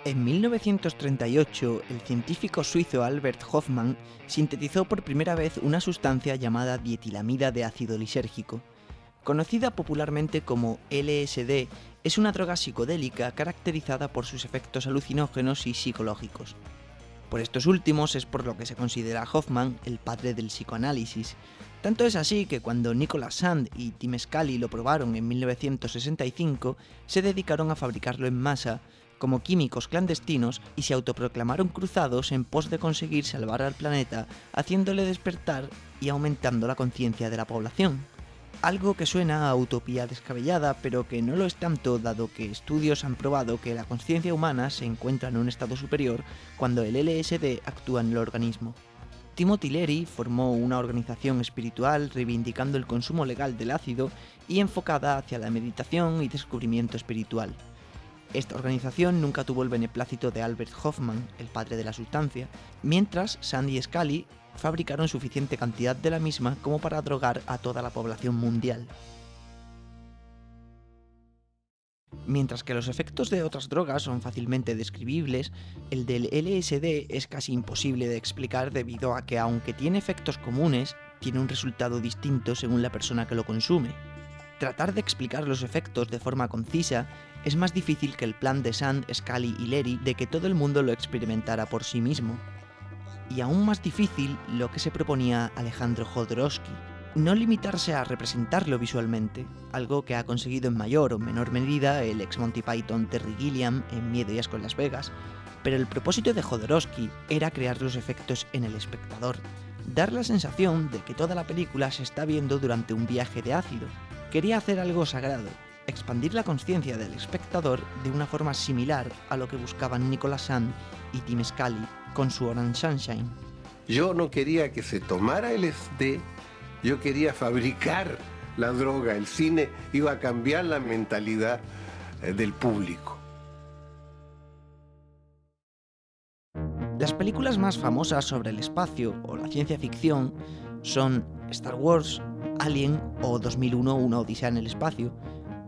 En 1938, el científico suizo Albert Hofmann sintetizó por primera vez una sustancia llamada dietilamida de ácido lisérgico. Conocida popularmente como LSD, es una droga psicodélica caracterizada por sus efectos alucinógenos y psicológicos. Por estos últimos es por lo que se considera a Hofmann el padre del psicoanálisis. Tanto es así que cuando Nicholas Sand y Tim Scully lo probaron en 1965, se dedicaron a fabricarlo en masa, como químicos clandestinos, y se autoproclamaron cruzados en pos de conseguir salvar al planeta, haciéndole despertar y aumentando la conciencia de la población. Algo que suena a utopía descabellada, pero que no lo es tanto, dado que estudios han probado que la conciencia humana se encuentra en un estado superior cuando el LSD actúa en el organismo. Timothy Leary formó una organización espiritual reivindicando el consumo legal del ácido y enfocada hacia la meditación y descubrimiento espiritual. Esta organización nunca tuvo el beneplácito de Albert Hofmann, el padre de la sustancia, mientras Sand y Scully fabricaron suficiente cantidad de la misma como para drogar a toda la población mundial. Mientras que los efectos de otras drogas son fácilmente describibles, el del LSD es casi imposible de explicar debido a que, aunque tiene efectos comunes, tiene un resultado distinto según la persona que lo consume. Tratar de explicar los efectos de forma concisa es más difícil que el plan de Sand, Scully y Leary de que todo el mundo lo experimentara por sí mismo. Y aún más difícil lo que se proponía Alejandro Jodorowsky: no limitarse a representarlo visualmente, algo que ha conseguido en mayor o menor medida el ex Monty Python Terry Gilliam en Miedo y Asco en Las Vegas, pero el propósito de Jodorowsky era crear los efectos en el espectador, dar la sensación de que toda la película se está viendo durante un viaje de ácido. Quería hacer algo sagrado, expandir la conciencia del espectador de una forma similar a lo que buscaban Nicholas Sand y Tim Scully con su Orange Sunshine. Yo no quería que se tomara LSD, yo quería fabricar la droga. El cine iba a cambiar la mentalidad del público. Las películas más famosas sobre el espacio o la ciencia ficción son Star Wars, Alien o 2001, Una Odisea en el espacio.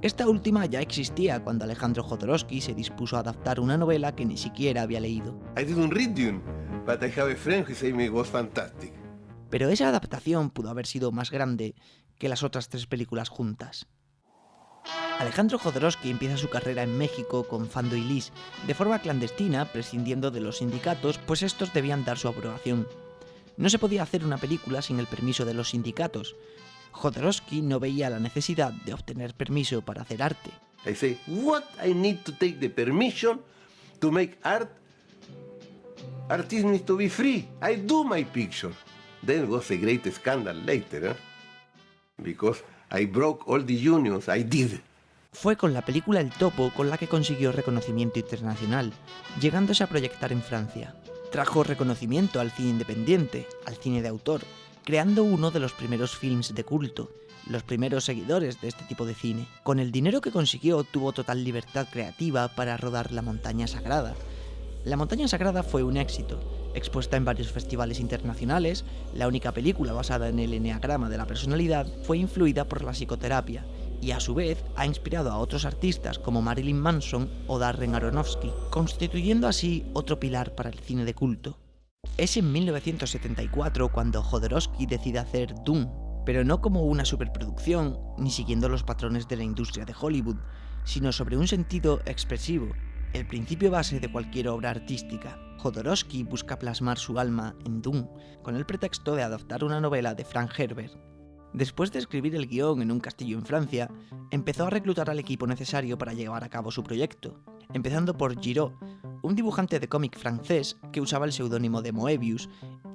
Esta última ya existía cuando Alejandro Jodorowsky se dispuso a adaptar una novela que ni siquiera había leído. I didn't read Dune, but I have a friend who said it was fantastic. Pero esa adaptación pudo haber sido más grande que las otras tres películas juntas. Alejandro Jodorowsky empieza su carrera en México con Fando y Lis, de forma clandestina, prescindiendo de los sindicatos, pues estos debían dar su aprobación. No se podía hacer una película sin el permiso de los sindicatos. Jodorowsky no veía la necesidad de obtener permiso para hacer arte. I say, what I need to take the permission to make art? Artists need to be free. I do my picture. Then was a great scandal later, because I broke all the unions. I did. Fue con la película El Topo con la que consiguió reconocimiento internacional, llegándose a proyectar en Francia. Trajo reconocimiento al cine independiente, al cine de autor, creando uno de los primeros films de culto, los primeros seguidores de este tipo de cine. Con el dinero que consiguió tuvo total libertad creativa para rodar La Montaña Sagrada. La Montaña Sagrada fue un éxito, expuesta en varios festivales internacionales. La única película basada en el eneagrama de la personalidad fue influida por la psicoterapia y a su vez ha inspirado a otros artistas como Marilyn Manson o Darren Aronofsky, constituyendo así otro pilar para el cine de culto. Es en 1974 cuando Jodorowsky decide hacer Dune, pero no como una superproducción ni siguiendo los patrones de la industria de Hollywood, sino sobre un sentido expresivo, el principio base de cualquier obra artística. Jodorowsky busca plasmar su alma en Dune, con el pretexto de adaptar una novela de Frank Herbert. Después de escribir el guión en un castillo en Francia, empezó a reclutar al equipo necesario para llevar a cabo su proyecto, empezando por Giraud, un dibujante de cómic francés que usaba el seudónimo de Moebius,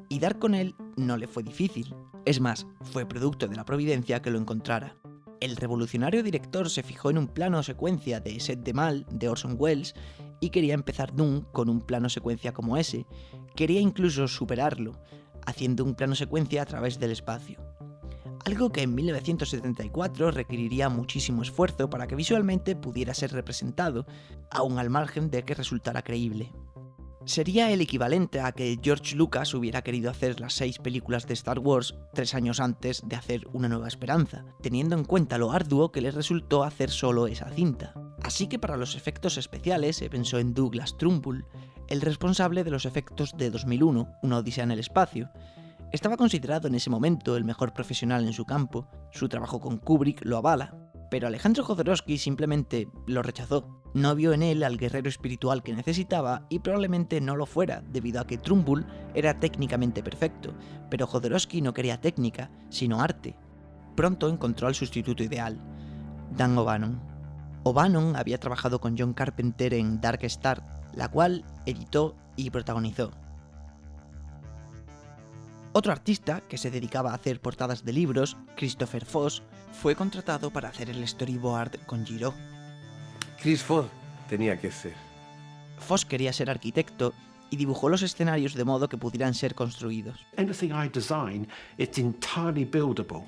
y dar con él no le fue difícil. Es más, fue producto de la providencia que lo encontrara. El revolucionario director se fijó en un plano secuencia de Set de Mal de Orson Welles y quería empezar Dune con un plano secuencia como ese. Quería incluso superarlo, haciendo un plano secuencia a través del espacio. Algo que en 1974 requeriría muchísimo esfuerzo para que visualmente pudiera ser representado, aun al margen de que resultara creíble. Sería el equivalente a que George Lucas hubiera querido hacer las 6 películas de Star Wars 3 años antes de hacer Una Nueva Esperanza, teniendo en cuenta lo arduo que les resultó hacer solo esa cinta. Así que para los efectos especiales se pensó en Douglas Trumbull, el responsable de los efectos de 2001, Una odisea en el espacio. Estaba considerado en ese momento el mejor profesional en su campo, su trabajo con Kubrick lo avala, pero Alejandro Jodorowsky simplemente lo rechazó. No vio en él al guerrero espiritual que necesitaba y probablemente no lo fuera, debido a que Trumbull era técnicamente perfecto, pero Jodorowsky no quería técnica, sino arte. Pronto encontró al sustituto ideal, Dan O'Bannon. O'Bannon había trabajado con John Carpenter en Dark Star, la cual editó y protagonizó. Otro artista que se dedicaba a hacer portadas de libros, Christopher Foss, fue contratado para hacer el storyboard con Giraud. Chris Foss tenía que ser. Foss quería ser arquitecto y dibujó los escenarios de modo que pudieran ser construidos. Anything I design, it's entirely buildable.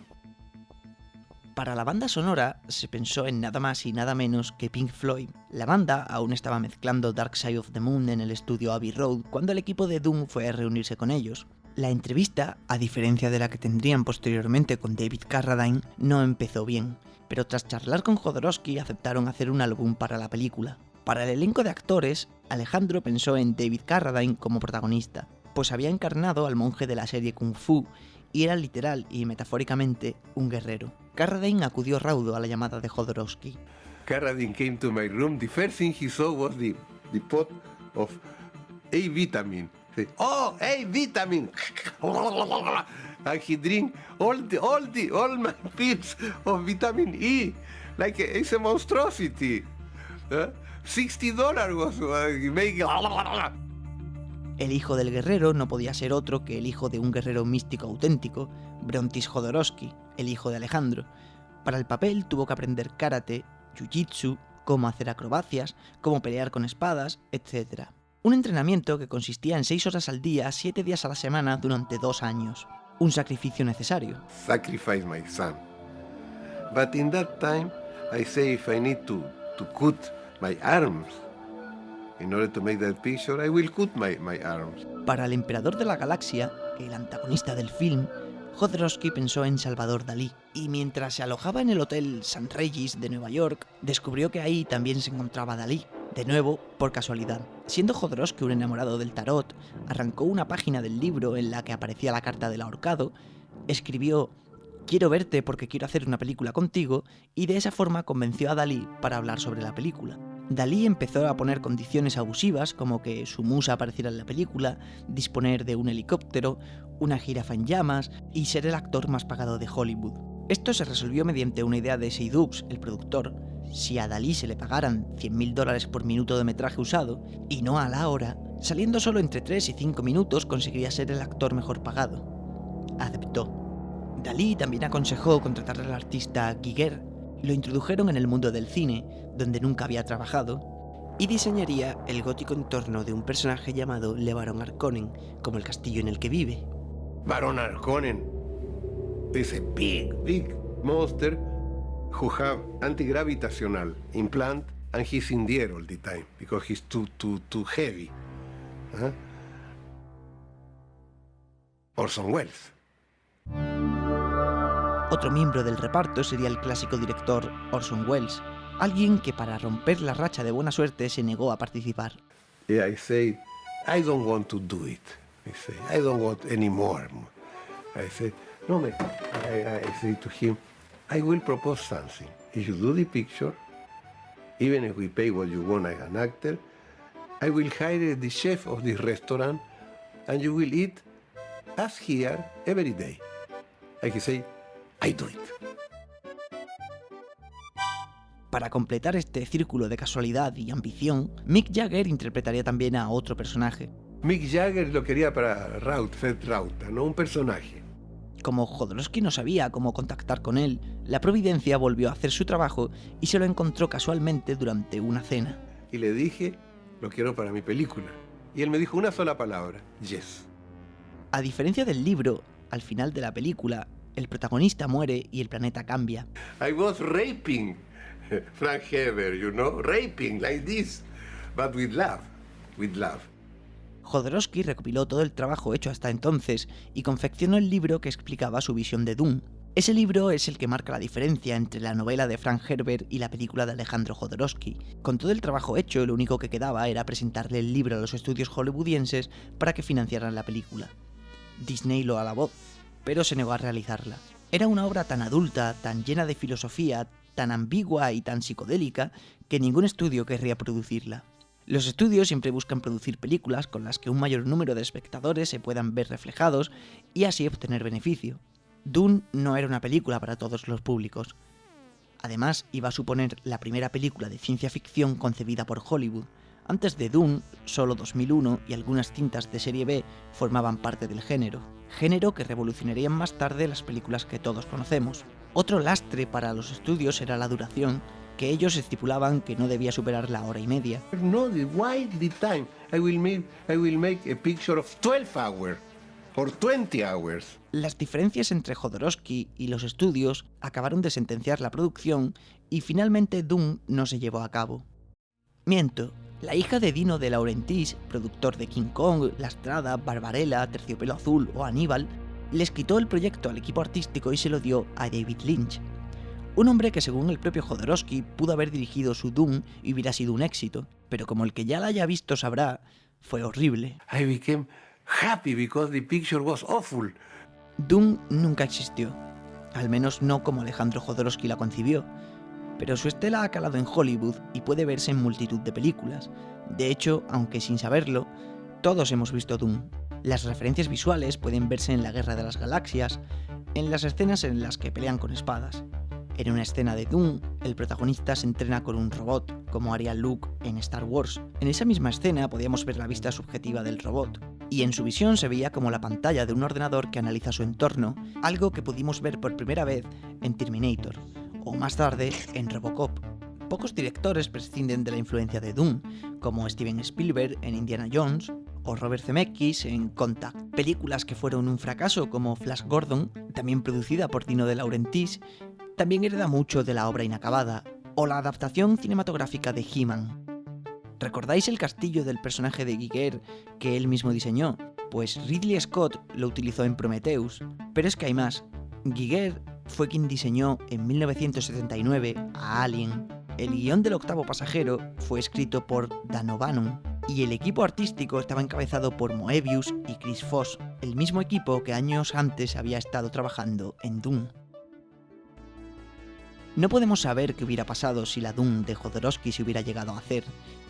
Para la banda sonora se pensó en nada más y nada menos que Pink Floyd. La banda aún estaba mezclando Dark Side of the Moon en el estudio Abbey Road cuando el equipo de Doom fue a reunirse con ellos. La entrevista, a diferencia de la que tendrían posteriormente con David Carradine, no empezó bien, pero tras charlar con Jodorowsky aceptaron hacer un álbum para la película. Para el elenco de actores, Alejandro pensó en David Carradine como protagonista, pues había encarnado al monje de la serie Kung Fu y era literal y metafóricamente un guerrero. Carradine acudió raudo a la llamada de Jodorowsky. Carradine came to my room. The first thing he saw was the pot of A-vitamin. Oh, A-vitamin! And he drink all my pills of vitamin E, like it's a monstrosity. $60 was making. El hijo del guerrero no podía ser otro que el hijo de un guerrero místico auténtico, Brontis Jodorowsky, el hijo de Alejandro. Para el papel tuvo que aprender karate, jiu-jitsu, cómo hacer acrobacias, cómo pelear con espadas, etc. Un entrenamiento que consistía en 6 horas al día, 7 días a la semana durante 2 años. Un sacrificio necesario. Sacrifice my son. But in that time, I say if I need to cut my arms in order to make that picture, I will cut my arms. Para el emperador de la galaxia, el antagonista del film, Jodorowsky pensó en Salvador Dalí, y mientras se alojaba en el Hotel St. Regis de Nueva York, descubrió que ahí también se encontraba Dalí, de nuevo por casualidad. Siendo Jodorowsky un enamorado del tarot, arrancó una página del libro en la que aparecía la carta del ahorcado, escribió «Quiero verte porque quiero hacer una película contigo», y de esa forma convenció a Dalí para hablar sobre la película. Dalí empezó a poner condiciones abusivas como que su musa apareciera en la película, disponer de un helicóptero, una jirafa en llamas y ser el actor más pagado de Hollywood. Esto se resolvió mediante una idea de Seydoux, el productor. Si a Dalí se le pagaran $100.000 por minuto de metraje usado, y no a la hora, saliendo solo entre 3 y 5 minutos conseguiría ser el actor mejor pagado. Aceptó. Dalí también aconsejó contratar al artista Giger. Lo introdujeron en el mundo del cine, donde nunca había trabajado, y diseñaría el gótico entorno de un personaje llamado Le Baron Harkonnen, como el castillo en el que vive. Baron Harkonnen is a big monster who have anti-gravitational implant and he's in the air all the time because he's too heavy. Orson Welles. Otro miembro del reparto sería el clásico director Orson Welles, alguien que para romper la racha de buena suerte se negó a participar. Yeah, I say, I don't want to do it. I say, I don't want any more. I say, no, I say to him, I will propose something. If you do the picture, even if we pay what you want as an actor, I will hire the chef of the restaurant and you will eat as here every day. I can say, I do it. Para completar este círculo de casualidad y ambición, Mick Jagger interpretaría también a otro personaje. Mick Jagger lo quería para Fred Rauta, ¿no? Un personaje. Como Jodorowsky no sabía cómo contactar con él, la providencia volvió a hacer su trabajo y se lo encontró casualmente durante una cena. Y le dije, lo quiero para mi película. Y él me dijo una sola palabra, yes. A diferencia del libro, al final de la película, el protagonista muere y el planeta cambia. I was raping Frank Heber, you know, raping like this, but with love. Jodorowsky recopiló todo el trabajo hecho hasta entonces y confeccionó el libro que explicaba su visión de Doom. Ese libro es el que marca la diferencia entre la novela de Frank Herbert y la película de Alejandro Jodorowsky. Con todo el trabajo hecho, lo único que quedaba era presentarle el libro a los estudios hollywoodienses para que financiaran la película. Disney lo alabó, pero se negó a realizarla. Era una obra tan adulta, tan llena de filosofía, tan ambigua y tan psicodélica, que ningún estudio querría producirla. Los estudios siempre buscan producir películas con las que un mayor número de espectadores se puedan ver reflejados y así obtener beneficio. Dune no era una película para todos los públicos. Además, iba a suponer la primera película de ciencia ficción concebida por Hollywood. Antes de Dune, solo 2001 y algunas cintas de serie B formaban parte del género que revolucionarían más tarde las películas que todos conocemos. Otro lastre para los estudios era la duración, que ellos estipulaban que no debía superar la hora y media. No, why the time? I will make a picture of 12 hours or 20 hours. Las diferencias entre Jodorowsky y los estudios acabaron de sentenciar la producción y finalmente Dune no se llevó a cabo. Miento, la hija de Dino De Laurentiis, productor de King Kong, La Strada, Barbarella, Terciopelo Azul o Aníbal, les quitó el proyecto al equipo artístico y se lo dio a David Lynch. Un hombre que según el propio Jodorowsky pudo haber dirigido su Dune y hubiera sido un éxito, pero como el que ya la haya visto sabrá, fue horrible. I became happy because the picture was awful. Dune nunca existió, al menos no como Alejandro Jodorowsky la concibió, pero su estela ha calado en Hollywood y puede verse en multitud de películas. De hecho, aunque sin saberlo, todos hemos visto Dune. Las referencias visuales pueden verse en la Guerra de las Galaxias, en las escenas en las que pelean con espadas. En una escena de Dune, el protagonista se entrena con un robot, como haría Luke en Star Wars. En esa misma escena podíamos ver la vista subjetiva del robot, y en su visión se veía como la pantalla de un ordenador que analiza su entorno, algo que pudimos ver por primera vez en Terminator, o más tarde en Robocop. Pocos directores prescinden de la influencia de Dune, como Steven Spielberg en Indiana Jones, o Robert Zemeckis en Contact. Películas que fueron un fracaso como Flash Gordon, también producida por Dino De Laurentiis, también hereda mucho de la obra inacabada, o la adaptación cinematográfica de He-Man. ¿Recordáis el castillo del personaje de Giger que él mismo diseñó? Pues Ridley Scott lo utilizó en Prometheus. Pero es que hay más. Giger fue quien diseñó en 1979 a Alien. El guión del octavo pasajero fue escrito por Dan O'Bannon y el equipo artístico estaba encabezado por Moebius y Chris Foss, el mismo equipo que años antes había estado trabajando en Dune. No podemos saber qué hubiera pasado si la Dune de Jodorowsky se hubiera llegado a hacer.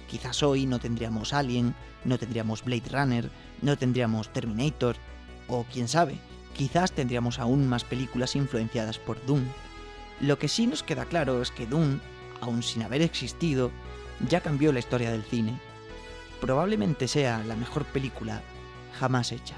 Quizás hoy no tendríamos Alien, no tendríamos Blade Runner, no tendríamos Terminator, o quién sabe, quizás tendríamos aún más películas influenciadas por Dune. Lo que sí nos queda claro es que Dune, aun sin haber existido, ya cambió la historia del cine. Probablemente sea la mejor película jamás hecha.